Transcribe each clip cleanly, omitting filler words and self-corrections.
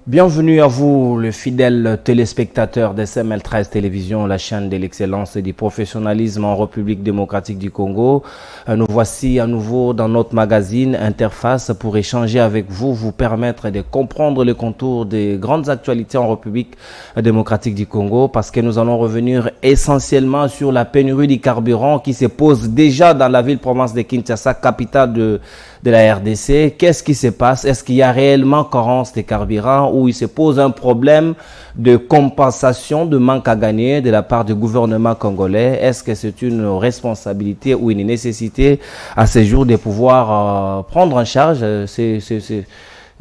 Bienvenue à vous, le fidèle téléspectateur d'SML 13 Télévision, la chaîne de l'excellence et du professionnalisme en République démocratique du Congo. Nous voici à nouveau dans notre magazine Interface pour échanger avec vous, vous permettre de comprendre les contours des grandes actualités en République démocratique du Congo, parce que nous allons revenir essentiellement sur la pénurie du carburant qui se pose déjà dans la ville-province de Kinshasa, capitale de la RDC. Qu'est-ce qui se passe? Est-ce qu'il y a réellement carence de carburant où il se pose un problème de compensation de manque à gagner de la part du gouvernement congolais? Est-ce que c'est une responsabilité ou une nécessité à ce jour de pouvoir prendre en charge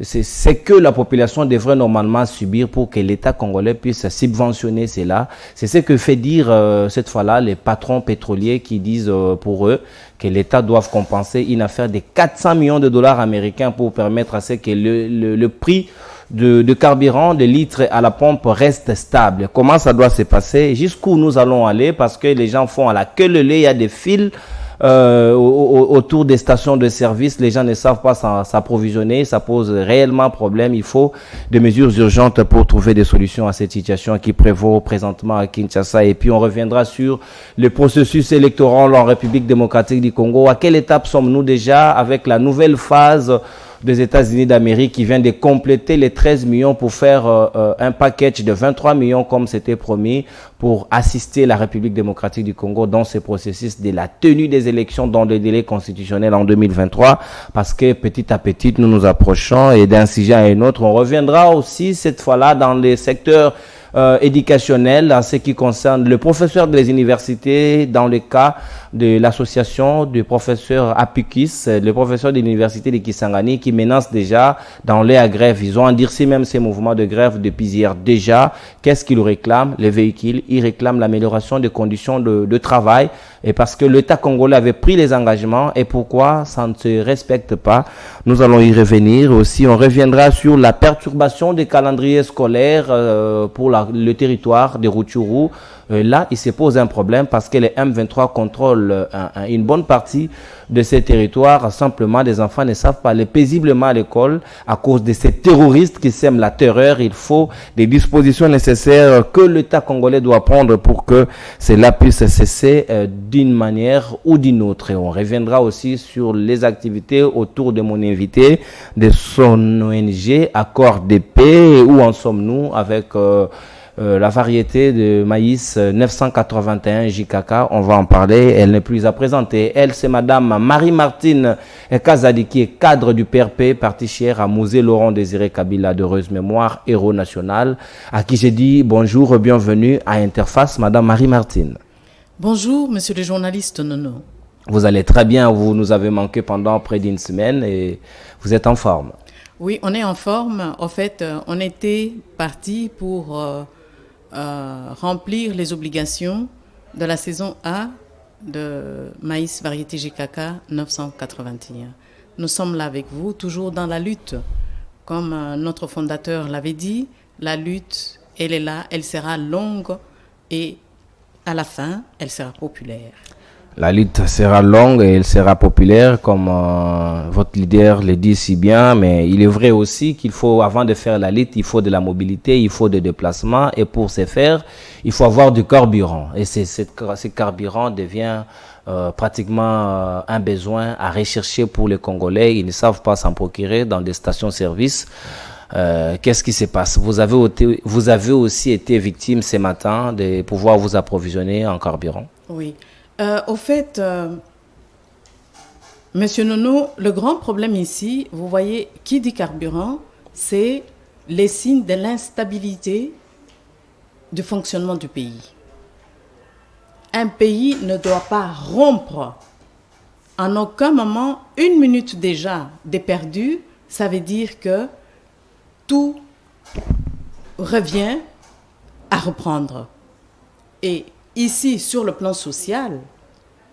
c'est que la population devrait normalement subir pour que l'État congolais puisse subventionner cela. C'est ce que fait dire cette fois-là les patrons pétroliers qui disent pour eux que l'État doit compenser une affaire de 400 millions de dollars américains pour permettre à ce que le prix de carburant, de litres à la pompe reste stable. Comment ça doit se passer? Jusqu'où nous allons aller? Parce que les gens font à la queue leu leu, il y a des fils autour des stations de service, les gens ne savent pas s'approvisionner, ça pose réellement problème. Il faut des mesures urgentes pour trouver des solutions à cette situation qui prévaut présentement à Kinshasa. Et puis on reviendra sur le processus électoral en République démocratique du Congo. À quelle étape sommes-nous déjà avec la nouvelle phase des États-Unis d'Amérique qui vient de compléter les 13 millions pour faire un package de 23 millions comme c'était promis pour assister la République démocratique du Congo dans ce processus de la tenue des élections dans le délai constitutionnel en 2023, parce que petit à petit nous nous approchons et d'un sujet à un autre. On reviendra aussi cette fois-là dans les secteurs éducationnel en ce qui concerne le professeur des universités dans le cas de l'association du professeur Apikis, le professeur de l'université de Kisangani qui menace déjà dans les grève. Ils ont endurci même ces mouvements de grève depuis hier déjà. Qu'est-ce qu'ils réclament? Les véhicules. Ils réclament l'amélioration des conditions de travail et parce que l'État congolais avait pris les engagements et pourquoi ça ne se respecte pas. Nous allons y revenir aussi. On reviendra sur la perturbation des calendriers scolaires pour le territoire de Rutshuru. Là, il se pose un problème parce que les M23 contrôlent une bonne partie de ces territoires. Simplement, les enfants ne savent pas aller paisiblement à l'école à cause de ces terroristes qui sèment la terreur. Il faut des dispositions nécessaires que l'État congolais doit prendre pour que cela puisse cesser d'une manière ou d'une autre. Et on reviendra aussi sur les activités autour de mon invité, de son ONG Accord de paix. Où en sommes-nous avec la variété de maïs 981 JKK, on va en parler, elle n'est plus à présenter. Elle, c'est Madame Marie-Martine Kazadi, qui est cadre du PRP, parti cher à Mouzé Laurent Désiré Kabila, d'heureuse mémoire, héros national, à qui j'ai dit bonjour, bienvenue à Interface, Madame Marie-Martine. Bonjour, monsieur le journaliste Nono. Vous allez très bien, vous nous avez manqué pendant près d'une semaine et vous êtes en forme. Oui, on est en forme. En fait, on était parti pour remplir les obligations de la saison A de maïs variété GKK 981. Nous sommes là avec vous, toujours dans la lutte. Comme notre fondateur l'avait dit, la lutte, elle est là, elle sera longue et à la fin, elle sera populaire. La lutte sera longue et elle sera populaire, comme votre leader le dit si bien, mais il est vrai aussi qu'il faut, avant de faire la lutte, il faut de la mobilité, il faut des déplacements, et pour ce faire, il faut avoir du carburant. Et ce carburant devient pratiquement un besoin à rechercher pour les Congolais. Ils ne savent pas s'en procurer dans des stations-service. Qu'est-ce qui se passe? Vous avez aussi été victime ce matin de pouvoir vous approvisionner en carburant. Oui. Au fait, Monsieur Nono, le grand problème ici, vous voyez, qui dit carburant, c'est les signes de l'instabilité du fonctionnement du pays. Un pays ne doit pas rompre en aucun moment, une minute déjà de perdu, ça veut dire que tout revient à reprendre. Et ici, sur le plan social,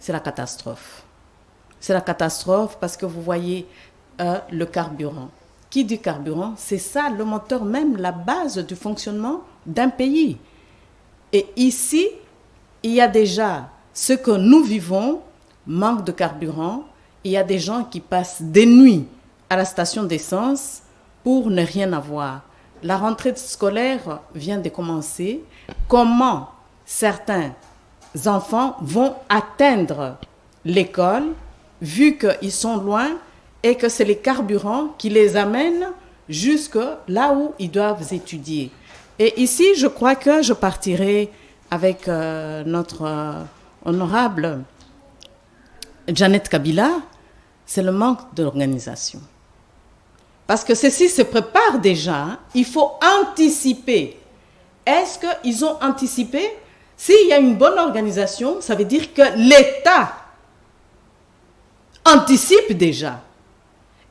c'est la catastrophe. C'est la catastrophe parce que vous voyez le carburant. Qui dit carburant? C'est ça le moteur même, la base du fonctionnement d'un pays. Et ici, il y a déjà ce que nous vivons, manque de carburant. Il y a des gens qui passent des nuits à la station d'essence pour ne rien avoir. la rentrée scolaire vient de commencer. Comment certains enfants vont atteindre l'école, vu qu'ils sont loin et que c'est les carburants qui les amènent jusque là où ils doivent étudier. Et ici, je crois que je partirai avec notre honorable Janet Kabila, c'est le manque d'organisation. Parce que ceci se prépare déjà, hein. Il faut anticiper. Est-ce qu'ils ont anticipé? S'il y a une bonne organisation, ça veut dire que l'État anticipe déjà.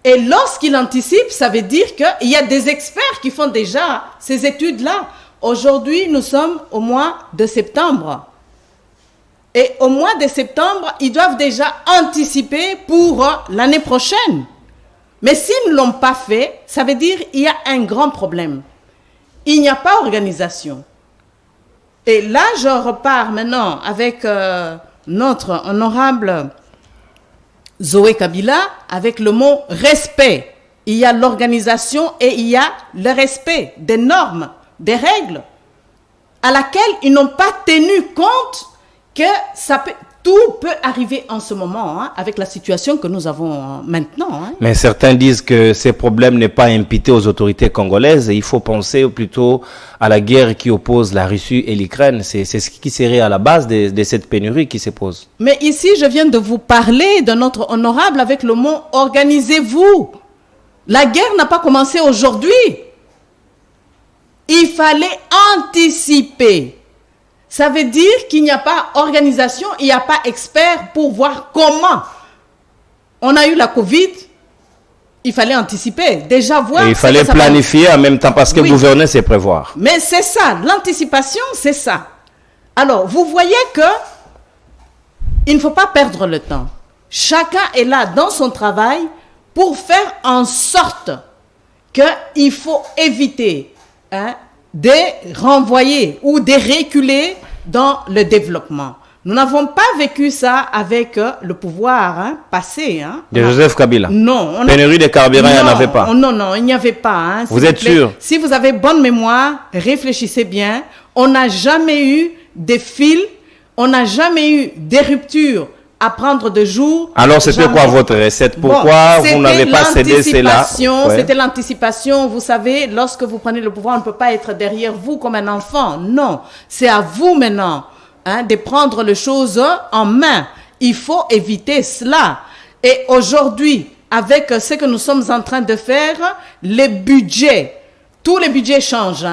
Et lorsqu'il anticipe, ça veut dire qu'il y a des experts qui font déjà ces études-là. Aujourd'hui, nous sommes au mois de septembre. Et au mois de septembre, ils doivent déjà anticiper pour l'année prochaine. Mais s'ils ne l'ont pas fait, ça veut dire qu'il y a un grand problème. Il n'y a pas d'organisation. Et là, je repars maintenant avec notre honorable Zoé Kabila, avec le mot respect. Il y a l'organisation et il y a le respect des normes, des règles, à laquelle ils n'ont pas tenu compte que tout peut arriver en ce moment, hein, avec la situation que nous avons maintenant. Hein. Mais certains disent que ces problèmes n'est pas imputé aux autorités congolaises. Il faut penser plutôt à la guerre qui oppose la Russie et l'Ukraine. C'est ce qui serait à la base de cette pénurie qui se pose. Mais ici, je viens de vous parler de notre honorable avec le mot « organisez-vous ». La guerre n'a pas commencé aujourd'hui. Il fallait anticiper. Ça veut dire qu'il n'y a pas organisation, il n'y a pas expert pour voir comment. On a eu la Covid, il fallait anticiper, déjà voir. Et il fallait planifier en même temps parce que gouverner, c'est prévoir. Mais c'est ça, l'anticipation, c'est ça. Alors, vous voyez que il ne faut pas perdre le temps. Chacun est là dans son travail pour faire en sorte qu'il faut éviter de renvoyer ou de reculer dans le développement. Nous n'avons pas vécu ça avec le pouvoir passé. De Joseph Kabila. Non. Pénurie de carburant, il n'y en avait pas. Non, il n'y avait pas. Vous êtes sûr? Si vous avez bonne mémoire, réfléchissez bien. On n'a jamais eu des fils, on n'a jamais eu des ruptures à prendre de jour. Alors, c'était quoi votre recette? Pourquoi vous n'avez pas cédé cela? C'était l'anticipation. Vous savez, lorsque vous prenez le pouvoir, on ne peut pas être derrière vous comme un enfant. Non, c'est à vous maintenant de prendre les choses en main. Il faut éviter cela. Et aujourd'hui, avec ce que nous sommes en train de faire, les budgets, tous les budgets changent.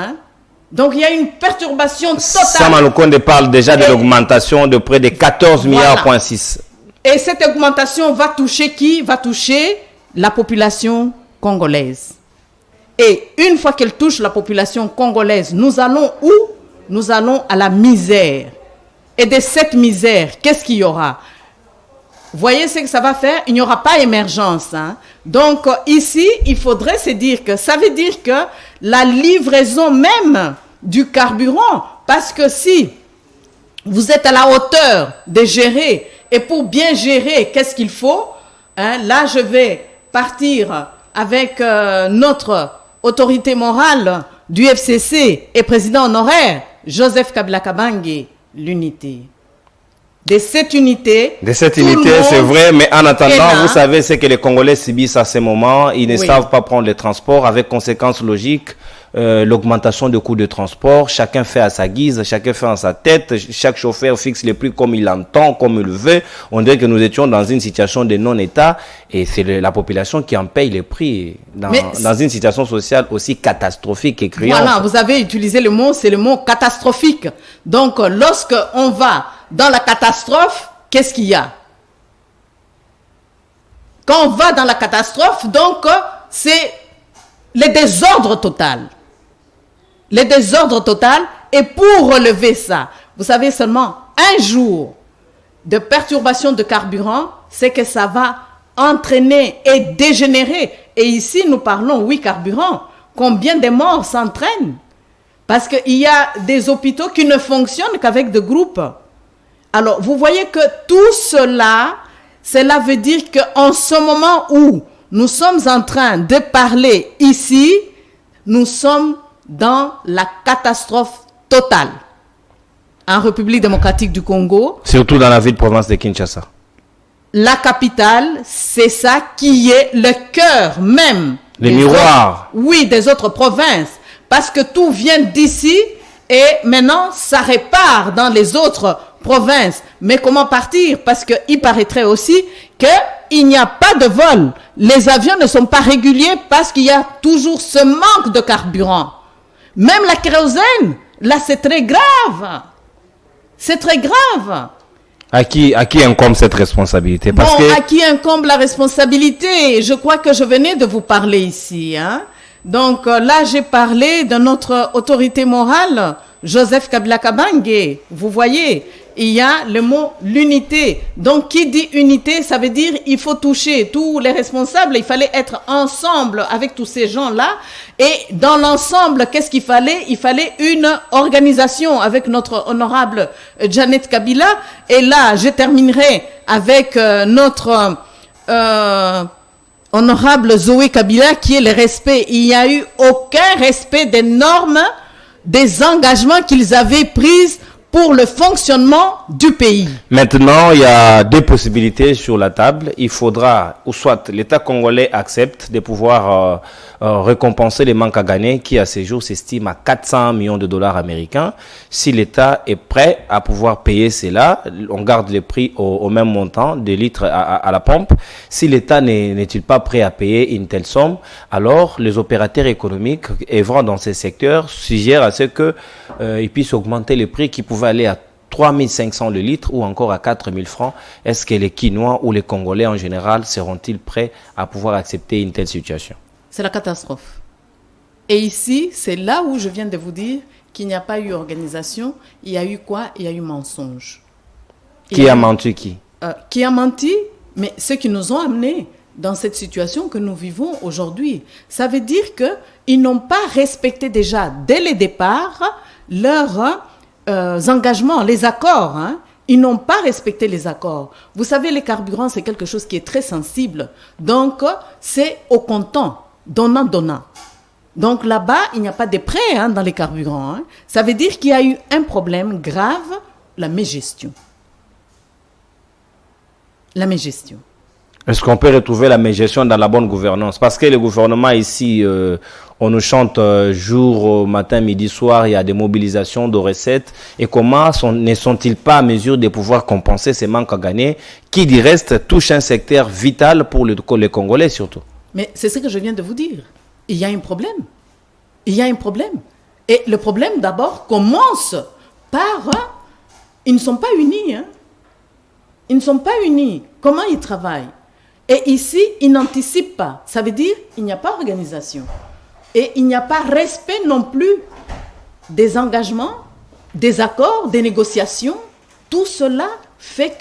Donc, il y a une perturbation totale. Sama Lukonde parle déjà de l'augmentation de près de 14 milliards. Et cette augmentation va toucher qui? Va toucher la population congolaise. Et une fois qu'elle touche la population congolaise, nous allons où? Nous allons à la misère. Et de cette misère, qu'est-ce qu'il y aura? Voyez ce que ça va faire? Il n'y aura pas émergence. Donc, ici, il faudrait se dire que ça veut dire que la livraison même du carburant, parce que si vous êtes à la hauteur de gérer, et pour bien gérer, qu'est-ce qu'il faut? Là, je vais partir avec notre autorité morale du FCC et président honoraire, Joseph Kabila Kabange, l'unité. De cette unité, c'est vrai, mais en attendant, vous savez ce que les Congolais subissent à ce moment. Ils ne savent pas prendre les transports, avec conséquences logiques, l'augmentation de coûts de transport. Chacun fait à sa guise, chacun fait en sa tête. Chaque chauffeur fixe les prix comme il l'entend, comme il le veut. On dirait que nous étions dans une situation de non-État et c'est la population qui en paye les prix dans une situation sociale aussi catastrophique et criante. Voilà, vous avez utilisé le mot, c'est le mot catastrophique. Donc, lorsque on va dans la catastrophe, qu'est-ce qu'il y a? Quand on va dans la catastrophe, donc, c'est le désordre total. Le désordre total. Et pour relever ça, vous savez, seulement un jour de perturbation de carburant, c'est que ça va entraîner et dégénérer. Et ici, nous parlons, oui, carburant. Combien de morts s'entraînent? Parce qu'il y a des hôpitaux qui ne fonctionnent qu'avec des groupes. Alors, vous voyez que tout cela, cela veut dire qu'en ce moment où nous sommes en train de parler ici, nous sommes dans la catastrophe totale. En République démocratique du Congo. Surtout dans la ville-province de Kinshasa. La capitale, c'est ça qui est le cœur même. Le miroir. Oui, des autres provinces. Parce que tout vient d'ici et maintenant ça repart dans les autres provinces. Mais comment partir? Parce qu'il paraîtrait aussi qu'il n'y a pas de vol. Les avions ne sont pas réguliers parce qu'il y a toujours ce manque de carburant. Même la kérosène, là c'est très grave. C'est très grave. À qui incombe cette responsabilité? Parce à qui incombe la responsabilité? Je crois que je venais de vous parler ici. Hein? Donc là, j'ai parlé de notre autorité morale, Joseph Kabila Kabange. Vous voyez, il y a le mot l'unité. Donc qui dit unité, ça veut dire il faut toucher tous les responsables. Il fallait être ensemble avec tous ces gens-là. Et dans l'ensemble, qu'est-ce qu'il fallait? Il fallait une organisation avec notre honorable Janet Kabila. Et là, je terminerai avec notre honorable Zoé Kabila, qui est le respect. Il n'y a eu aucun respect des normes, des engagements qu'ils avaient pris pour le fonctionnement du pays. Maintenant, il y a deux possibilités sur la table. Il faudra, ou soit l'État congolais accepte de pouvoir récompenser les manques à gagner, qui à ces jours s'estiment à 400 millions de dollars américains. Si l'État est prêt à pouvoir payer cela, on garde les prix au même montant de litres à la pompe. Si l'État n'est-il pas prêt à payer une telle somme, alors les opérateurs économiques œuvrant dans ces secteurs suggèrent à ce qu'ils puissent augmenter les prix qui pouvaient aller à 3 500 le litre ou encore à 4 000 francs. Est-ce que les Quinois ou les Congolais en général seront-ils prêts à pouvoir accepter une telle situation? C'est la catastrophe. Et ici, c'est là où je viens de vous dire qu'il n'y a pas eu organisation. Il y a eu quoi? Il y a eu mensonge. Qui a menti qui? Qui a menti? Mais ceux qui nous ont amenés dans cette situation que nous vivons aujourd'hui. Ça veut dire qu'ils n'ont pas respecté déjà, dès le départ, leurs engagements, les accords. Hein. Ils n'ont pas respecté les accords. Vous savez, les carburants, c'est quelque chose qui est très sensible. Donc, c'est au comptant, donnant. Donc là-bas, il n'y a pas de prêt dans les carburants. Hein. Ça veut dire qu'il y a eu un problème grave, la mégestion. La mégestion. Est-ce qu'on peut retrouver la mégestion dans la bonne gouvernance? Parce que le gouvernement ici, on nous chante jour, matin, midi, soir, il y a des mobilisations de recettes. Et comment ne sont-ils pas à mesure de pouvoir compenser ces manques à gagner qui, du reste, touchent un secteur vital pour les Congolais surtout? Mais c'est ce que je viens de vous dire. Il y a un problème. Il y a un problème. Et le problème, d'abord, commence par... ils ne sont pas unis. Hein. Ils ne sont pas unis. Comment ils travaillent? Et ici, ils n'anticipent pas. Ça veut dire qu'il n'y a pas organisation. Et il n'y a pas respect non plus des engagements, des accords, des négociations. Tout cela fait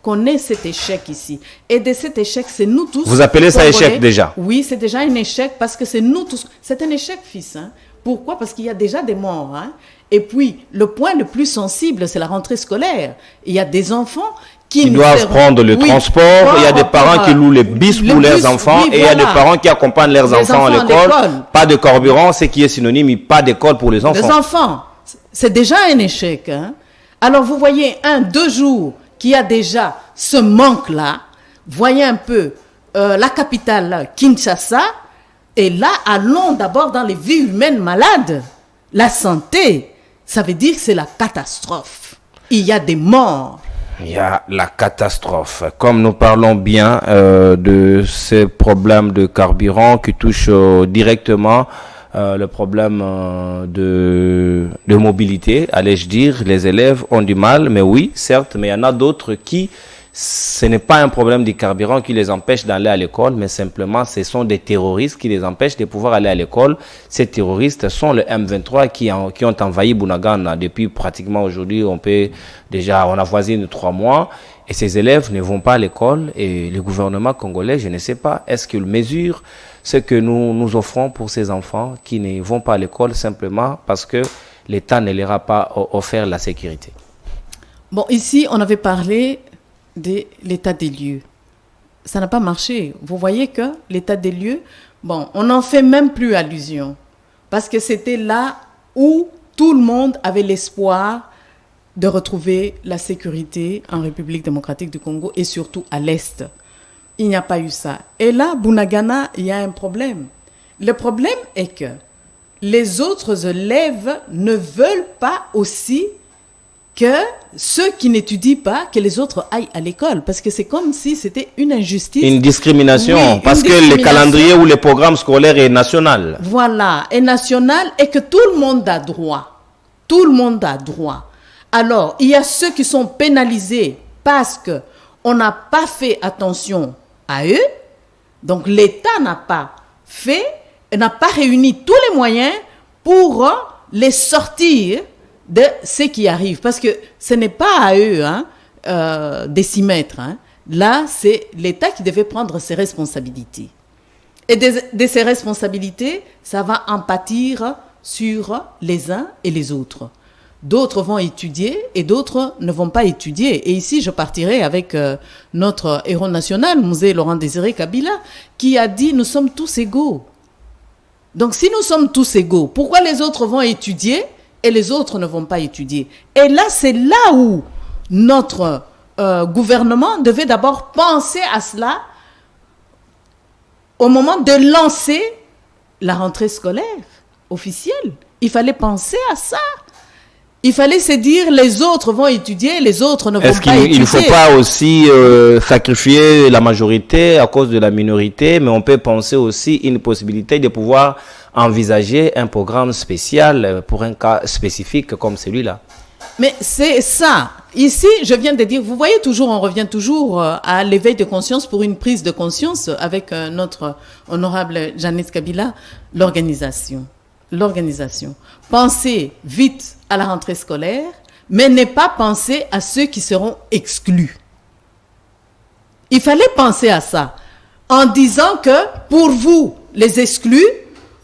qu'on ait cet échec ici. Et de cet échec, c'est nous tous... Vous appelez ça échec déjà? Oui, c'est déjà un échec parce que c'est nous tous... C'est un échec, fils. Hein. Pourquoi? Parce qu'il y a déjà des morts. Hein. Et puis, le point le plus sensible, c'est la rentrée scolaire. Il y a des enfants qui doivent prendre le transport. Il y a des parents qui louent les bus pour leurs enfants. Et il y a des parents qui accompagnent leurs enfants à l'école. Pas de carburant, ce qui est synonyme, pas d'école pour les enfants. Les enfants, c'est déjà un échec. Hein. Alors, vous voyez, 2 jours qu'il y a déjà ce manque-là. Voyez un peu la capitale, Kinshasa. Et là, allons d'abord dans les vies humaines malades. La santé, ça veut dire que c'est la catastrophe. Il y a des morts. Il y a la catastrophe. Comme nous parlons bien de ces problèmes de carburant qui touchent directement le problème de mobilité, allais-je dire, les élèves ont du mal, mais oui, certes, mais il y en a d'autres qui, ce n'est pas un problème du carburant qui les empêche d'aller à l'école, mais simplement ce sont des terroristes qui les empêchent de pouvoir aller à l'école. Ces terroristes sont le M23 qui ont envahi Bunagana depuis pratiquement aujourd'hui, on a voisine 3 mois, et ces élèves ne vont pas à l'école, et le gouvernement congolais, je ne sais pas, est-ce qu'il mesure ce que nous offrons pour ces enfants qui ne vont pas à l'école simplement parce que l'État ne leur a pas offert la sécurité? Bon, ici, on avait parlé de l'état des lieux. Ça n'a pas marché. Vous voyez que l'état des lieux, bon, on n'en fait même plus allusion. Parce que c'était là où tout le monde avait l'espoir de retrouver la sécurité en République démocratique du Congo et surtout à l'Est. Il n'y a pas eu ça. Et là, Bunagana, il y a un problème. Le problème est que les autres élèves ne veulent pas aussi que ceux qui n'étudient pas, que les autres aillent à l'école. Parce que c'est comme si c'était une injustice. Une discrimination. Oui, parce que le calendrier ou le programme scolaire est national. Voilà, est national et que tout le monde a droit. Tout le monde a droit. Alors, il y a ceux qui sont pénalisés parce qu'on n'a pas fait attention à eux. Donc, l'État n'a pas réuni tous les moyens pour les sortir de ce qui arrive. Parce que ce n'est pas à eux de s'y mettre. Là, c'est l'État qui devait prendre ses responsabilités. Et de ces responsabilités, ça va en pâtir sur les uns et les autres. D'autres vont étudier et d'autres ne vont pas étudier. Et ici, je partirai avec notre héros national, Mzee Laurent-Désiré Kabila, qui a dit « Nous sommes tous égaux ». Donc, si nous sommes tous égaux, pourquoi les autres vont étudier et les autres ne vont pas étudier? Et là, c'est là où notre gouvernement devait d'abord penser à cela au moment de lancer la rentrée scolaire officielle. Il fallait penser à ça. Il fallait se dire, les autres vont étudier, les autres ne vont pas étudier. Est-ce qu'il ne faut pas aussi sacrifier la majorité à cause de la minorité, mais on peut penser aussi une possibilité de pouvoir envisager un programme spécial pour un cas spécifique comme celui-là? Mais c'est ça. Ici, je viens de dire, vous voyez toujours, on revient toujours à l'éveil de conscience pour une prise de conscience avec notre honorable Jeannette Kabila, l'organisation. Pensez vite à la rentrée scolaire, mais ne pas penser à ceux qui seront exclus. Il fallait penser à ça, en disant que pour vous, les exclus,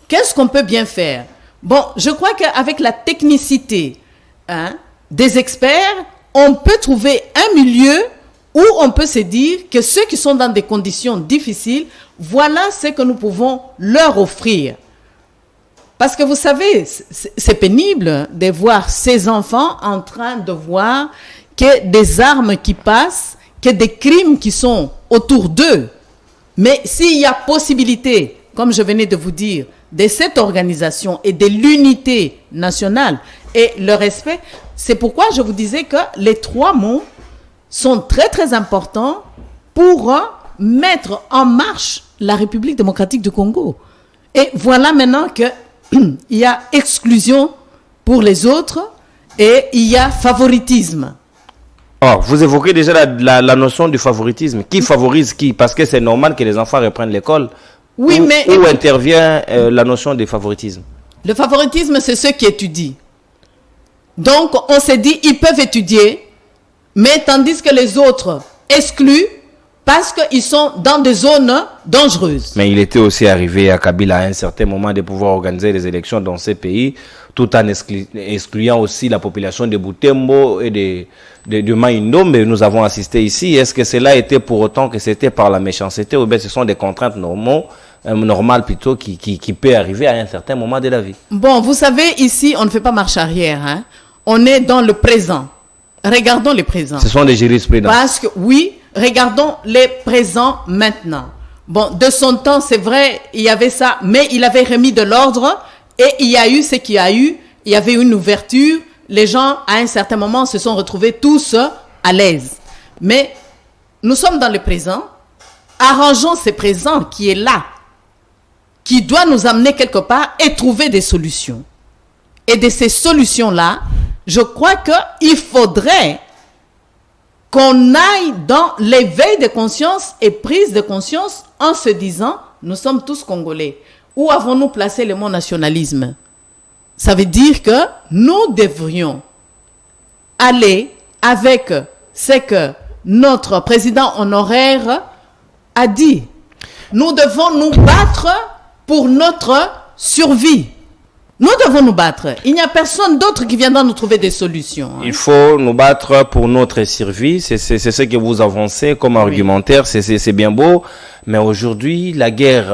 qu'est-ce qu'on peut bien faire? Bon, je crois qu'avec la technicité des experts, on peut trouver un milieu où on peut se dire que ceux qui sont dans des conditions difficiles, voilà ce que nous pouvons leur offrir. Parce que vous savez, c'est pénible de voir ces enfants en train de voir que des armes qui passent, que des crimes qui sont autour d'eux. Mais s'il y a possibilité, comme je venais de vous dire, de cette organisation et de l'unité nationale et le respect, c'est pourquoi je vous disais que les 3 mots sont très très importants pour mettre en marche la République démocratique du Congo. Et voilà maintenant que il y a exclusion pour les autres et il y a favoritisme. Oh, vous évoquez déjà la notion du favoritisme. Qui favorise qui? Parce que c'est normal que les enfants reprennent l'école. Oui, où intervient la notion du favoritisme? Le favoritisme, c'est ceux qui étudient. Donc, on s'est dit, ils peuvent étudier, mais tandis que les autres excluent, parce qu'ils sont dans des zones dangereuses. Mais il était aussi arrivé à Kabila à un certain moment de pouvoir organiser des élections dans ces pays, tout en excluant aussi la population de Butembo et de Maindo, mais nous avons assisté ici. Est-ce que cela était pour autant que c'était par la méchanceté, ou bien ce sont des contraintes normales plutôt qui peut arriver à un certain moment de la vie? Bon, vous savez, ici, on ne fait pas marche arrière. On est dans le présent. Regardons le présent. Ce sont des jurisprudences. Parce que, oui, regardons les présents maintenant. Bon, de son temps, c'est vrai, il y avait ça, mais il avait remis de l'ordre et il y a eu ce qu'il y a eu. Il y avait une ouverture. Les gens, à un certain moment, se sont retrouvés tous à l'aise. Mais nous sommes dans le présent. Arrangeons ce présent qui est là, qui doit nous amener quelque part et trouver des solutions. Et de ces solutions-là, je crois qu'il faudrait qu'on aille dans l'éveil de conscience et prise de conscience en se disant, nous sommes tous Congolais. Où avons-nous placé le mot nationalisme? Ça veut dire que nous devrions aller avec ce que notre président honoraire a dit. Nous devons nous battre pour notre survie. Nous devons nous battre. Il n'y a personne d'autre qui viendra nous trouver des solutions. Il faut nous battre pour notre survie. C'est ce que vous avancez comme argumentaire. C'est bien beau. Mais aujourd'hui, la guerre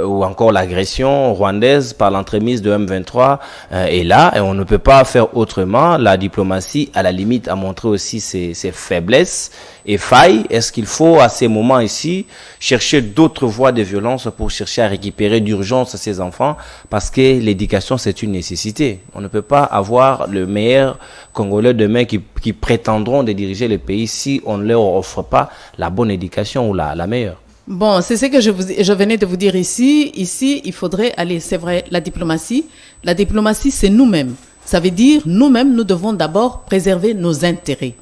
ou encore l'agression rwandaise par l'entremise de M23 est là et on ne peut pas faire autrement. La diplomatie, à la limite, a montré aussi ses faiblesses et failles. Est-ce qu'il faut, à ces moments ici, chercher d'autres voies de violence pour chercher à récupérer d'urgence ces enfants? Parce que l'éducation, c'est une nécessité. On ne peut pas avoir le meilleur Congolais demain qui prétendront de diriger le pays si on ne leur offre pas la bonne éducation ou la meilleure. Bon, c'est ce que je venais de vous dire ici. Ici, il faudrait aller, c'est vrai, la diplomatie. La diplomatie, c'est nous-mêmes. Ça veut dire, nous-mêmes, nous devons d'abord préserver nos intérêts.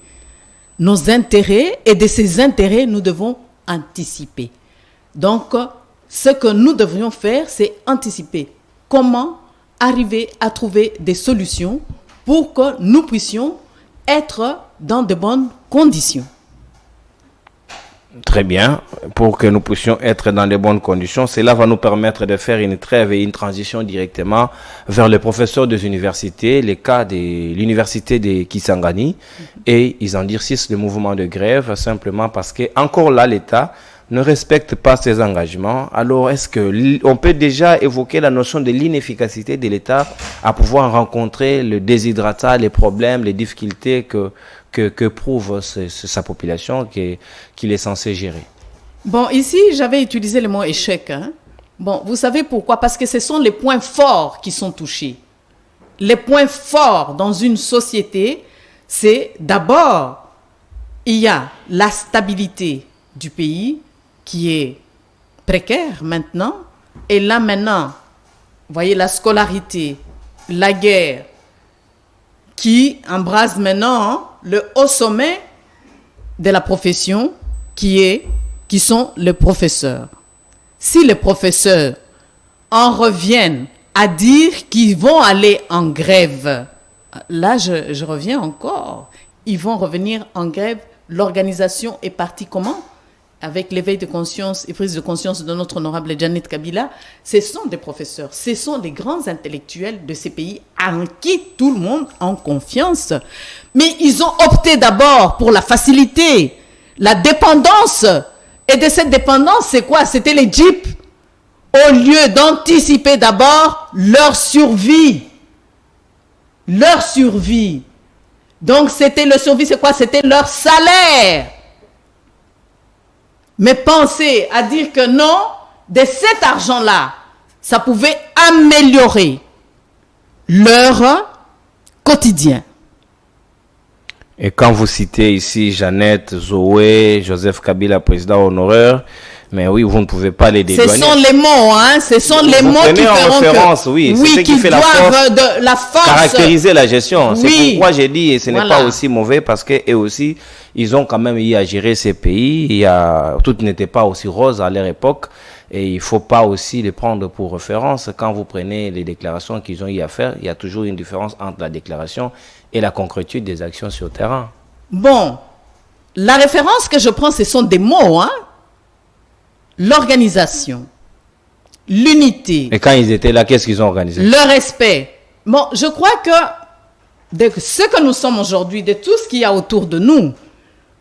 Nos intérêts, et de ces intérêts, nous devons anticiper. Donc, ce que nous devrions faire, c'est anticiper. Comment arriver à trouver des solutions pour que nous puissions être dans de bonnes conditions. Très bien. Pour que nous puissions être dans de bonnes conditions, cela va nous permettre de faire une trêve et une transition directement vers les professeurs des universités, les cas de l'université de Kisangani. Et ils endurcissent le mouvement de grève simplement parce que, encore là, l'État ne respecte pas ses engagements. Alors, est-ce qu'on peut déjà évoquer la notion de l'inefficacité de l'État à pouvoir rencontrer le déshydratat, les problèmes, les difficultés que prouve sa population qu'il est censé gérer? Bon, ici, j'avais utilisé le mot échec. Hein? Bon, vous savez pourquoi? Parce que ce sont les points forts qui sont touchés. Les points forts dans une société, c'est d'abord, il y a la stabilité du pays qui est précaire maintenant. Et là maintenant, vous voyez la scolarité, la guerre, qui embrase maintenant le haut sommet de la profession qui sont les professeurs. Si les professeurs en reviennent à dire qu'ils vont aller en grève, là je reviens encore, ils vont revenir en grève, l'organisation est partie comment? Avec l'éveil de conscience et prise de conscience de notre honorable Janet Kabila, ce sont des professeurs, ce sont les grands intellectuels de ces pays en qui tout le monde a confiance. Mais ils ont opté d'abord pour la facilité, la dépendance. Et de cette dépendance, c'est quoi? C'était les jeeps. Au lieu d'anticiper d'abord leur survie. Leur survie. Donc c'était leur survie, c'est quoi? C'était leur salaire. Mais pensez à dire que non, de cet argent-là, ça pouvait améliorer leur quotidien. Et quand vous citez ici Jeannette, Zoé, Joseph Kabila, président honoraire, mais oui, vous ne pouvez pas les dédouaner. Ce sont les mots, hein, ce sont les mots qui feront référence, oui, c'est ce qui fait la force, caractériser la gestion. Oui. C'est pourquoi j'ai dit, et ce n'est pas aussi mauvais, parce qu'eux aussi, ils ont quand même eu à gérer ces pays. Tout n'était pas aussi rose à leur époque. Et il ne faut pas aussi les prendre pour référence. Quand vous prenez les déclarations qu'ils ont eu à faire, il y a toujours une différence entre la déclaration et la concrétude des actions sur le terrain. Bon, la référence que je prends, ce sont des mots, hein. L'organisation, l'unité. Et quand ils étaient là, qu'est-ce qu'ils ont organisé? Le respect. Bon, je crois que de ce que nous sommes aujourd'hui, de tout ce qu'il y a autour de nous,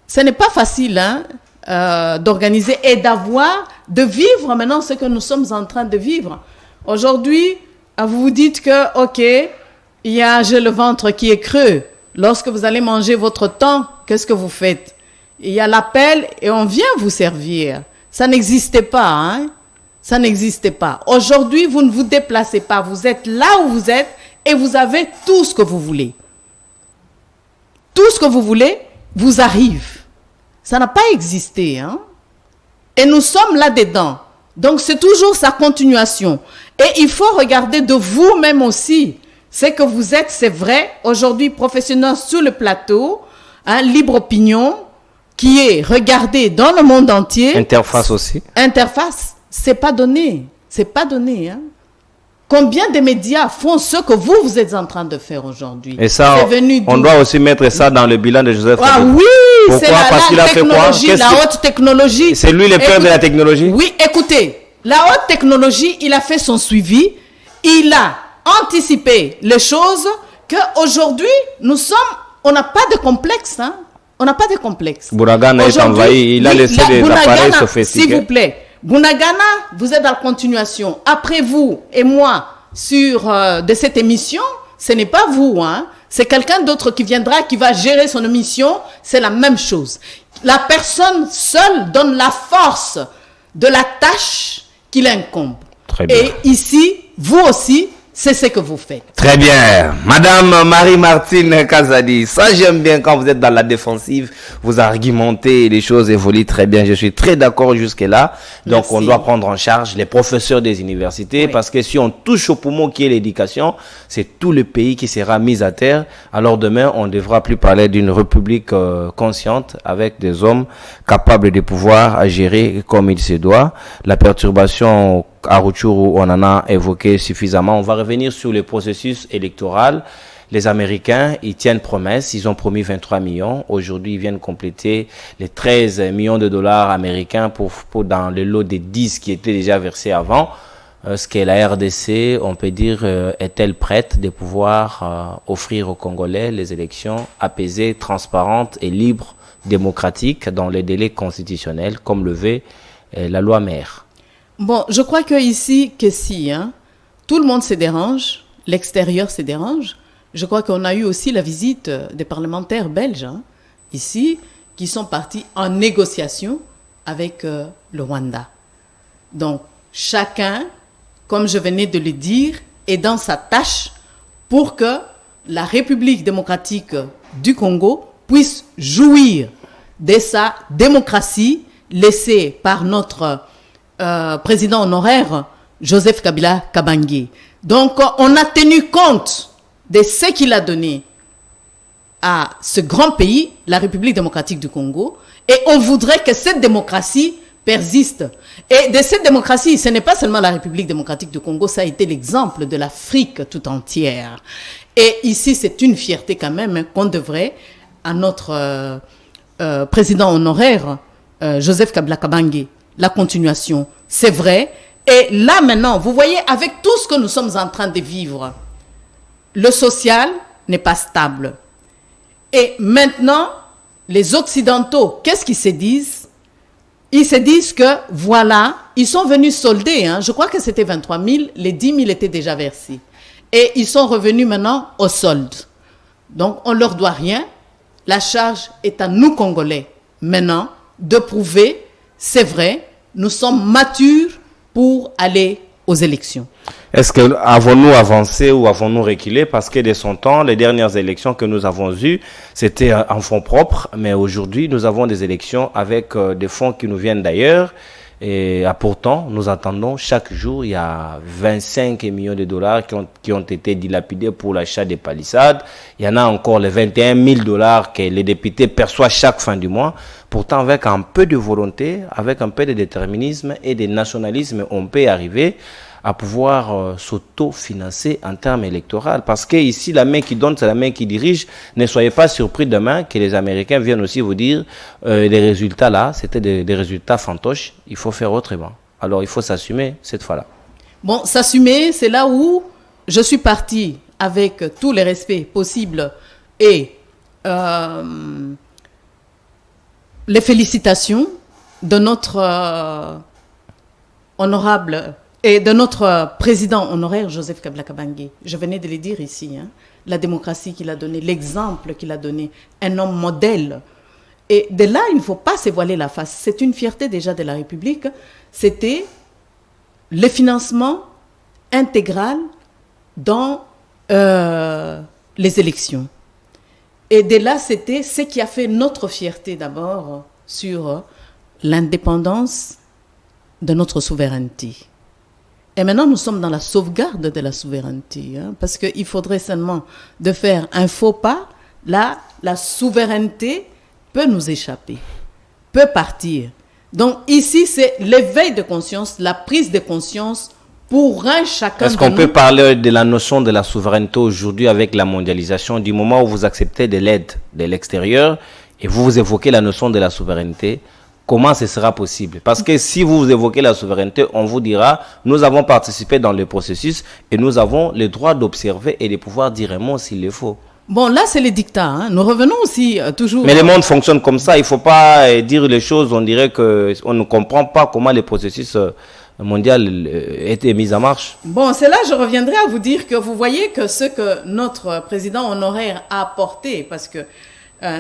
ce n'est pas facile hein, d'organiser et de vivre maintenant ce que nous sommes en train de vivre. Aujourd'hui, vous vous dites que, ok, j'ai le ventre qui est creux. Lorsque vous allez manger votre temps, qu'est-ce que vous faites? Il y a l'appel et on vient vous servir. Ça n'existait pas, hein? Ça n'existait pas. Aujourd'hui, vous ne vous déplacez pas. Vous êtes là où vous êtes et vous avez tout ce que vous voulez. Tout ce que vous voulez vous arrive. Ça n'a pas existé, hein? Et nous sommes là-dedans. Donc, c'est toujours sa continuation. Et il faut regarder de vous-même aussi. C'est que vous êtes, c'est vrai, aujourd'hui professionnel sur le plateau, hein, libre opinion, qui est regardé dans le monde entier. Interface aussi. Interface, c'est pas donné. C'est pas donné, hein. Combien de médias font ce que vous êtes en train de faire aujourd'hui? Et ça, on doit aussi mettre ça dans le bilan de Joseph Kabila. Ah oui, pourquoi? C'est Parce qu'il a fait quoi? La haute technologie. C'est lui le père de la technologie? Oui, écoutez, la haute technologie, il a fait son suivi, il a anticipé les choses qu'aujourd'hui, on n'a pas de complexe, hein. On n'a pas de complexe. Bouragana est envahi, il a laissé des appareils sophistiqués. S'il vous plaît, Bunagana, vous êtes dans la continuation. Après vous et moi, de cette émission, ce n'est pas vous, hein. C'est quelqu'un d'autre qui viendra, qui va gérer son émission. C'est la même chose. La personne seule donne la force de la tâche qui l'incombe. Très bien. Et ici, vous aussi, c'est ce que vous faites. Très bien. Madame Marie-Martine Kazadi, ça j'aime bien quand vous êtes dans la défensive, vous argumentez, les choses évoluent très bien. Je suis très d'accord jusque-là. Donc Merci. on doit prendre en charge les professeurs des universités, Oui. parce que si on touche au poumon qui est l'éducation, c'est tout le pays qui sera mis à terre. Alors demain, on ne devra plus parler d'une république consciente avec des hommes capables de pouvoir gérer comme il se doit. La perturbation à Rutshuru, on en a évoqué suffisamment. On va revenir sur le processus électoral. Les Américains, ils tiennent promesse. Ils ont promis 23 millions. Aujourd'hui, ils viennent compléter les 13 millions de dollars américains pour dans le lot des 10 qui étaient déjà versés avant. Ce que la RDC, on peut dire, est-elle prête de pouvoir offrir aux Congolais les élections apaisées, transparentes et libres, démocratiques dans les délais constitutionnels, comme le veut la loi mère. Bon, je crois que ici, que si, hein, tout le monde se dérange, l'extérieur se dérange. Je crois qu'on a eu aussi la visite des parlementaires belges, hein, ici, qui sont partis en négociation avec le Rwanda. Donc, chacun, comme je venais de le dire, est dans sa tâche pour que la République démocratique du Congo puisse jouir de sa démocratie laissée par notre président honoraire Joseph Kabila Kabange. Donc, on a tenu compte de ce qu'il a donné à ce grand pays, la République démocratique du Congo, et on voudrait que cette démocratie persiste. Et de cette démocratie, ce n'est pas seulement la République démocratique du Congo, ça a été l'exemple de l'Afrique tout entière. Et ici, c'est une fierté quand même qu'on devrait à notre président honoraire, Joseph Kabila Kabange. La continuation, c'est vrai. Et là maintenant, vous voyez, avec tout ce que nous sommes en train de vivre, le social n'est pas stable. Et maintenant, les Occidentaux, qu'est-ce qu'ils se disent? Ils se disent que, voilà, ils sont venus solder, hein, je crois que c'était 23 000, les 10 000 étaient déjà versés. Et ils sont revenus maintenant au solde. Donc, on ne leur doit rien. La charge est à nous, Congolais, maintenant, de prouver, c'est vrai, nous sommes matures pour aller aux élections. Est-ce que avons-nous avancé ou avons-nous reculé? Parce que de son temps, les dernières élections que nous avons eues, c'était en fonds propres, mais aujourd'hui, nous avons des élections avec des fonds qui nous viennent d'ailleurs. Et pourtant, nous attendons chaque jour, il y a 25 millions de dollars qui ont été dilapidés pour l'achat des palissades. Il y en a encore les 21 000 dollars que les députés perçoivent chaque fin du mois. Pourtant, avec un peu de volonté, avec un peu de déterminisme et de nationalisme, on peut arriver à pouvoir s'auto-financer en termes électoraux. Parce que ici, la main qui donne, c'est la main qui dirige. Ne soyez pas surpris demain que les Américains viennent aussi vous dire les résultats là, c'était des résultats fantoches. Il faut faire autrement. Alors, il faut s'assumer cette fois-là. Bon, s'assumer, c'est là où je suis partie avec tous les respects possibles et les félicitations de notre honorable et de notre président honoraire Joseph Kabila Kabange. Je venais de le dire ici, hein, la démocratie qu'il a donnée, l'exemple qu'il a donné, un homme modèle. Et de là, il ne faut pas se voiler la face. C'est une fierté déjà de la République. C'était le financement intégral dans les élections. Et de là, c'était ce qui a fait notre fierté d'abord sur l'indépendance de notre souveraineté. Et maintenant, nous sommes dans la sauvegarde de la souveraineté, hein, parce qu'il faudrait seulement de faire un faux pas. Là, la souveraineté peut nous échapper, peut partir. Donc ici, c'est l'éveil de conscience, la prise de conscience pour un chacun. Est-ce qu'on peut parler de la notion de la souveraineté aujourd'hui avec la mondialisation, du moment où vous acceptez de l'aide de l'extérieur et vous évoquez la notion de la souveraineté? Comment ce sera possible? Parce que si vous évoquez la souveraineté, on vous dira, nous avons participé dans le processus et nous avons le droit d'observer et de pouvoir dire un mot s'il le faut. Bon, là, c'est les dictats. Hein. Nous revenons aussi toujours... Mais le monde fonctionne comme ça. Il ne faut pas dire les choses. On dirait qu'on ne comprend pas comment les processus mondiaux étaient mis en marche. Bon, c'est là je reviendrai à vous dire que vous voyez que ce que notre président honoraire a apporté, parce que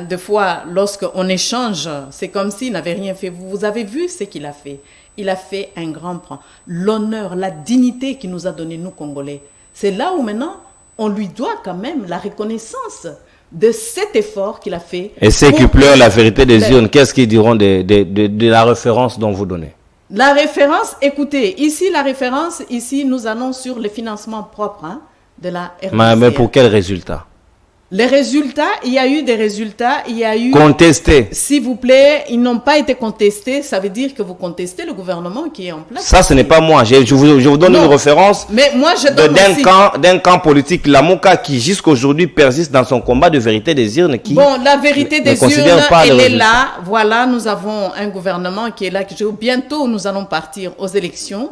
des fois, lorsqu'on échange, c'est comme s'il n'avait rien fait. Vous avez vu ce qu'il a fait. Il a fait un grand point. L'honneur, la dignité qu'il nous a donné, nous, Congolais. C'est là où maintenant... on lui doit quand même la reconnaissance de cet effort qu'il a fait. Et ceux qui pleurent la vérité des urnes, qu'est-ce qu'ils diront de la référence dont vous donnez? La référence, écoutez, ici, la référence, ici, nous allons sur le financement propre de la RDC. Mais pour quel résultat? Les résultats, il y a eu des résultats, il y a eu... Contestés. S'il vous plaît, ils n'ont pas été contestés. Ça veut dire que vous contestez le gouvernement qui est en place. Ça, ce n'est pas moi. Je vous donne une référence mais moi, je donne d'un camp politique, Lamuka, qui jusqu'aujourd'hui persiste dans son combat de vérité des urnes. Qui bon, la vérité des urnes, elle est là. Voilà, nous avons un gouvernement qui est là. Bientôt, nous allons partir aux élections.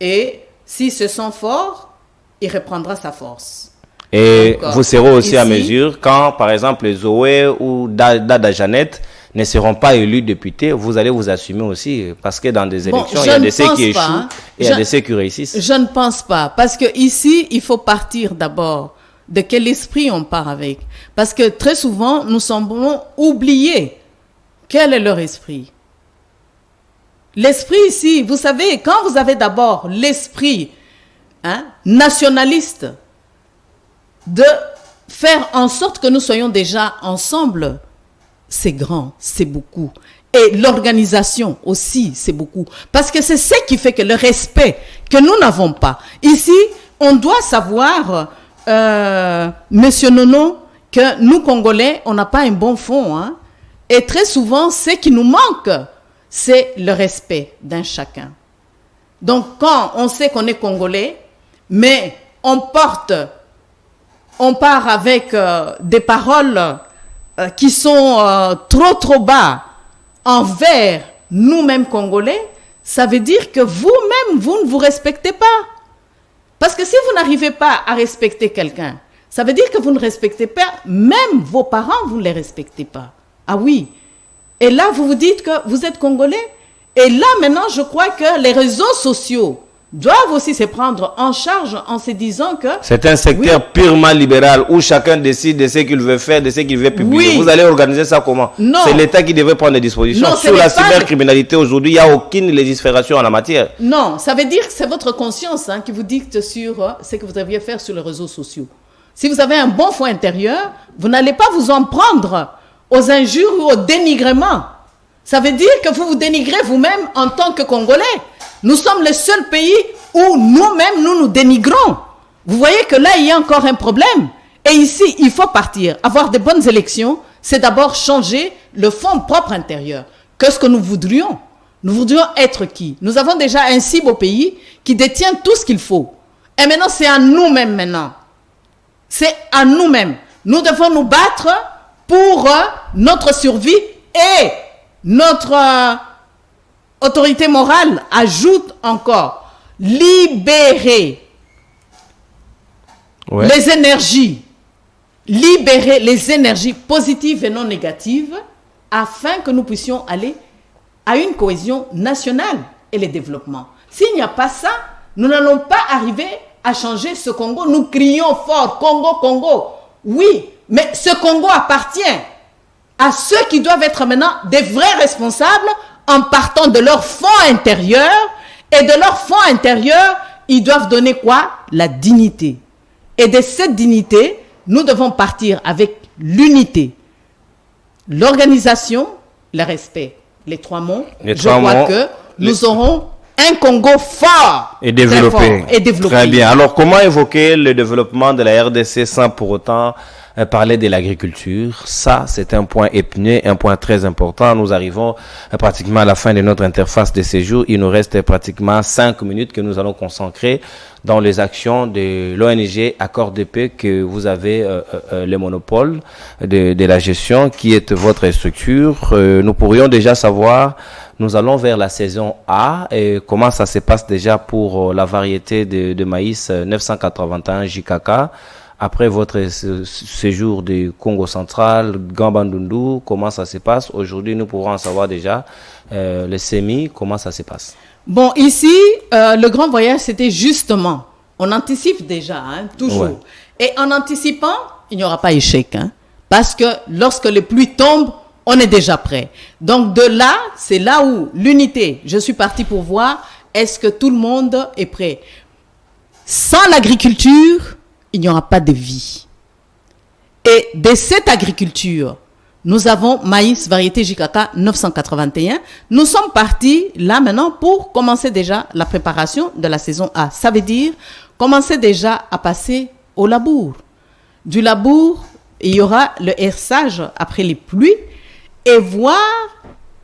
Et s'ils se sent forts, il reprendra sa force. Et vous serez aussi ici, à mesure quand, par exemple, les Zoé ou Dada Jeannette ne seront pas élus députés, vous allez vous assumer aussi. Parce que dans des élections, il y a des ceux qui échouent et il y a des ceux qui réussissent. Je ne pense pas. Parce que ici, il faut partir d'abord de quel esprit on part avec. Parce que très souvent, nous semblons oublier quel est leur esprit. L'esprit ici, vous savez, quand vous avez d'abord l'esprit nationaliste, de faire en sorte que nous soyons déjà ensemble, c'est grand, c'est beaucoup. Et l'organisation aussi, c'est beaucoup. Parce que c'est ce qui fait que le respect que nous n'avons pas. Ici, on doit savoir, Monsieur Nono, que nous, Congolais, on n'a pas un bon fond. Hein? Et très souvent, ce qui nous manque, c'est le respect d'un chacun. Donc, quand on sait qu'on est Congolais, mais on part avec des paroles qui sont trop bas envers nous-mêmes Congolais, ça veut dire que vous-même, vous ne vous respectez pas. Parce que si vous n'arrivez pas à respecter quelqu'un, ça veut dire que vous ne respectez pas, même vos parents, vous ne les respectez pas. Ah oui. Et là, vous vous dites que vous êtes Congolais. Et là, maintenant, je crois que les réseaux sociaux doivent aussi se prendre en charge en se disant que... C'est un secteur purement libéral où chacun décide de ce qu'il veut faire, de ce qu'il veut publier. Oui. Vous allez organiser ça comment? C'est l'État qui devrait prendre des dispositions. Non, sur la cybercriminalité aujourd'hui, il n'y a aucune légifération en la matière. Non, ça veut dire que c'est votre conscience qui vous dicte sur ce que vous deviez faire sur les réseaux sociaux. Si vous avez un bon fond intérieur, vous n'allez pas vous en prendre aux injures ou au dénigrement. Ça veut dire que vous vous dénigrez vous-même en tant que Congolais. Nous sommes le seul pays où nous-mêmes, nous dénigrons. Vous voyez que là, il y a encore un problème. Et ici, il faut partir. Avoir de bonnes élections, c'est d'abord changer le fond propre intérieur. Qu'est-ce que nous voudrions? Nous voudrions être qui? Nous avons déjà un si beau pays qui détient tout ce qu'il faut. Et maintenant, c'est à nous-mêmes maintenant. C'est à nous-mêmes. Nous devons nous battre pour notre survie et notre... autorité morale ajoute encore libérer les énergies, libérer les énergies positives et non négatives afin que nous puissions aller à une cohésion nationale et le développement. S'il n'y a pas ça, nous n'allons pas arriver à changer ce Congo. Nous crions fort, Congo, Congo. Oui, mais ce Congo appartient à ceux qui doivent être maintenant des vrais responsables en partant de leur fond intérieur. Et de leur fond intérieur, ils doivent donner quoi? La dignité. Et de cette dignité, nous devons partir avec l'unité, l'organisation, le respect. Les trois mots. Je crois que nous aurons un Congo fort et développé. Très bien. Alors, comment évoquer le développement de la RDC sans pour autant parler de l'agriculture? Ça, c'est un point épineux, un point très important. Nous arrivons pratiquement à la fin de notre interface de séjour. Il nous reste pratiquement 5 minutes que nous allons consacrer dans les actions de l'ONG Accord de paix que vous avez le monopole de la gestion, qui est votre structure. Nous pourrions déjà savoir, nous allons vers la saison A, et comment ça se passe déjà pour la variété de maïs 981 JKK. après votre séjour du Congo central, Gambandundu, comment ça se passe? Aujourd'hui, nous pourrons en savoir déjà le SEMI, comment ça se passe? Bon, ici, le grand voyage, c'était justement, on anticipe déjà, hein, toujours. Ouais. Et en anticipant, il n'y aura pas échec, hein, parce que lorsque les pluies tombent, on est déjà prêt. Donc de là, c'est là où l'unité, je suis parti pour voir, est-ce que tout le monde est prêt? Sans l'agriculture, il n'y aura pas de vie. Et de cette agriculture, nous avons maïs variété JKK 981. Nous sommes partis là maintenant pour commencer déjà la préparation de la saison A. Ça veut dire commencer déjà à passer au labour. Du labour, il y aura le herçage après les pluies et voir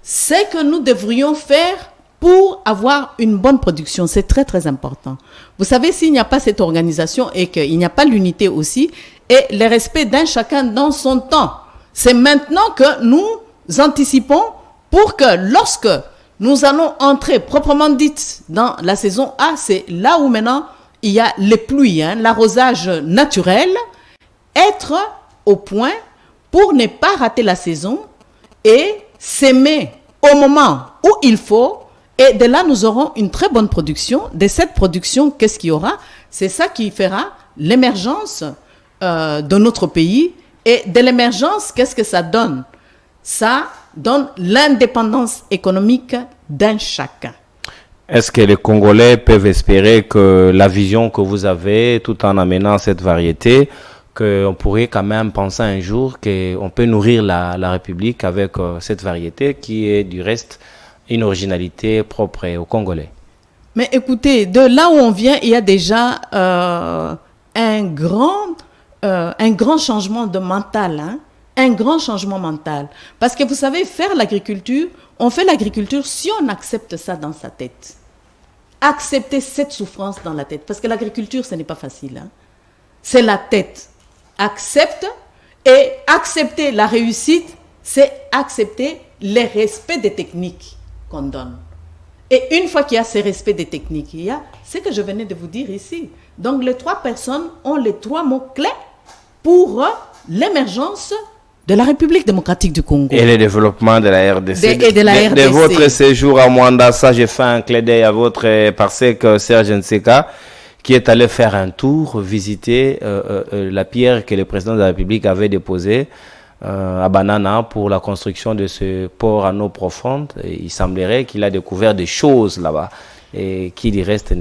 ce que nous devrions faire pour avoir une bonne production. C'est très, très important. Vous savez, s'il n'y a pas cette organisation et qu'il n'y a pas l'unité aussi, et le respect d'un chacun dans son temps, c'est maintenant que nous anticipons pour que lorsque nous allons entrer proprement dite dans la saison A, c'est là où maintenant il y a les pluies, hein, l'arrosage naturel, être au point pour ne pas rater la saison et s'aimer au moment où il faut. Et de là, nous aurons une très bonne production. De cette production, qu'est-ce qu'il y aura? C'est ça qui fera l'émergence de notre pays. Et de l'émergence, qu'est-ce que ça donne? Ça donne l'indépendance économique d'un chacun. Est-ce que les Congolais peuvent espérer que la vision que vous avez, tout en amenant cette variété, qu'on pourrait quand même penser un jour qu'on peut nourrir la République avec cette variété qui est du reste une originalité propre aux Congolais? Mais écoutez, de là où on vient, il y a déjà un grand changement de mental, hein? Un grand changement mental. Parce que vous savez, faire l'agriculture, on fait l'agriculture si on accepte ça dans sa tête. Accepter cette souffrance dans la tête. Parce que l'agriculture, ce n'est pas facile. Hein? C'est la tête. Accepte, et accepter la réussite, c'est accepter le respect des techniques qu'on donne. Et une fois qu'il y a ce respect des techniques, il y a ce que je venais de vous dire ici. Donc les 3 personnes ont les 3 mots clés pour l'émergence de la République démocratique du Congo. Et le développement de la RDC. Et de la RDC. De votre séjour à Mwanda, ça j'ai fait un clin d'œil à votre parsec Serge Nseka, qui est allé faire un tour, visiter la pierre que le président de la République avait déposée à Banana pour la construction de ce port à eau profonde. Et il semblerait qu'il a découvert des choses là-bas et qui du reste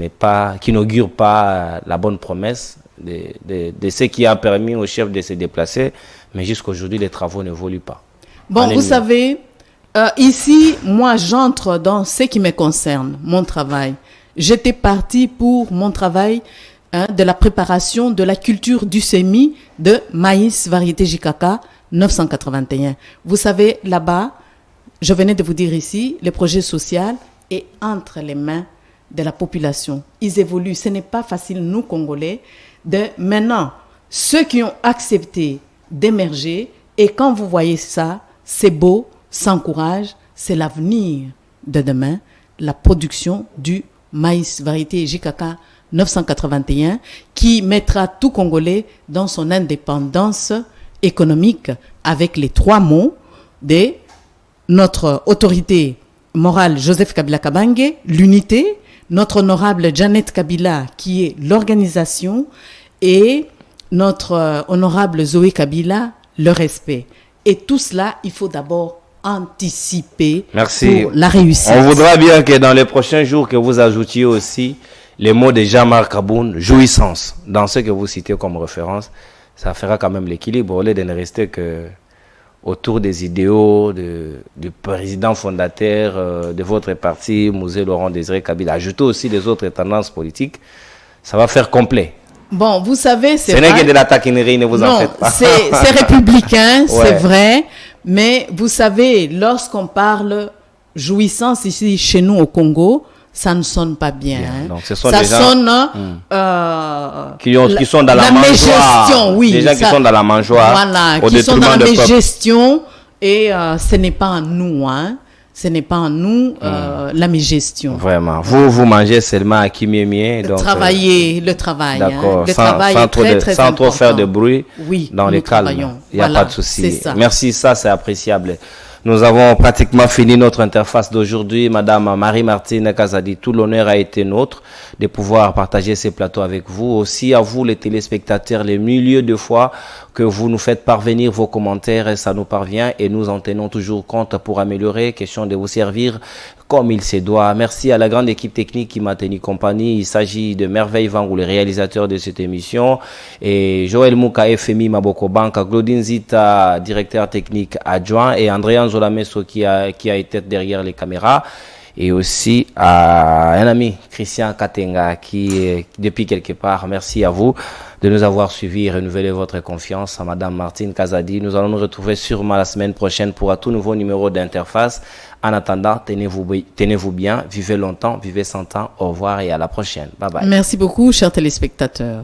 qui n'augure pas la bonne promesse de ce qui a permis au chef de se déplacer, mais jusqu'aujourd'hui les travaux n'évoluent pas. Bon, vous savez, ici, moi j'entre dans ce qui me concerne, mon travail. J'étais partie pour mon travail de la préparation de la culture du semis de maïs variété JKK 981. Vous savez, là-bas, je venais de vous dire ici, le projet social est entre les mains de la population. Ils évoluent. Ce n'est pas facile, nous, Congolais, de maintenant, ceux qui ont accepté d'émerger, et quand vous voyez ça, c'est beau, sans courage, c'est l'avenir de demain, la production du maïs variété JKK 981 qui mettra tout Congolais dans son indépendance économique avec les 3 mots de notre autorité morale Joseph Kabila Kabange, l'unité, notre honorable Janet Kabila qui est l'organisation et notre honorable Zoé Kabila, le respect. Et tout cela, il faut d'abord anticiper. Merci. Pour la réussite. On voudra bien que dans les prochains jours que vous ajoutiez aussi les mots de Jean-Marc Aboun, jouissance, dans ce que vous citez comme référence. Ça fera quand même l'équilibre au lieu de ne rester que autour des idéaux du président fondateur de votre parti, Mouzé Laurent Désiré Kabila. Ajoutez aussi les autres tendances politiques. Ça va faire complet. Bon, vous savez, c'est vrai. Ce n'est que de la taquinerie, ne vous en faites pas. C'est républicain, ouais. C'est vrai. Mais vous savez, lorsqu'on parle jouissance ici, chez nous au Congo, ça ne sonne pas bien. Hein. Donc, ce sont ça des gens, sonne qui sont dans la mangeoire. Oui, des gens qui sont dans la mangeoire. Voilà, qui sont dans la mégestion. Et ce n'est pas à nous. Hein. ce n'est pas en nous la gestion. Vraiment. Vous mangez seulement à qui mieux. Donc, travailler, le travail. D'accord. Le travail est très, très sans important. trop faire de bruit dans les calmes. Il n'y a pas de souci. Merci, ça c'est appréciable. Nous avons pratiquement fini notre interface d'aujourd'hui. Madame Marie-Martine Kazadi, tout l'honneur a été nôtre de pouvoir partager ces plateaux avec vous. Aussi à vous les téléspectateurs, les milliers de fois que vous nous faites parvenir vos commentaires, et ça nous parvient et nous en tenons toujours compte pour améliorer. Question de vous servir comme il se doit. Merci à la grande équipe technique qui m'a tenu compagnie. Il s'agit de Merveille Vangou, le réalisateur de cette émission, et Joël Mouka, FMI Maboko Bank, Claudine Zita, directeur technique adjoint, et Andréan Zolameso qui a été derrière les caméras. Et aussi à un ami, Christian Katenga, qui est depuis quelque part. Merci à vous de nous avoir suivis et renouveler votre confiance. À Madame Martine Kazadi, nous allons nous retrouver sûrement la semaine prochaine pour un tout nouveau numéro d'interface. En attendant, tenez-vous bien, vivez longtemps, vivez 100 ans. Au revoir et à la prochaine. Bye bye. Merci beaucoup, chers téléspectateurs.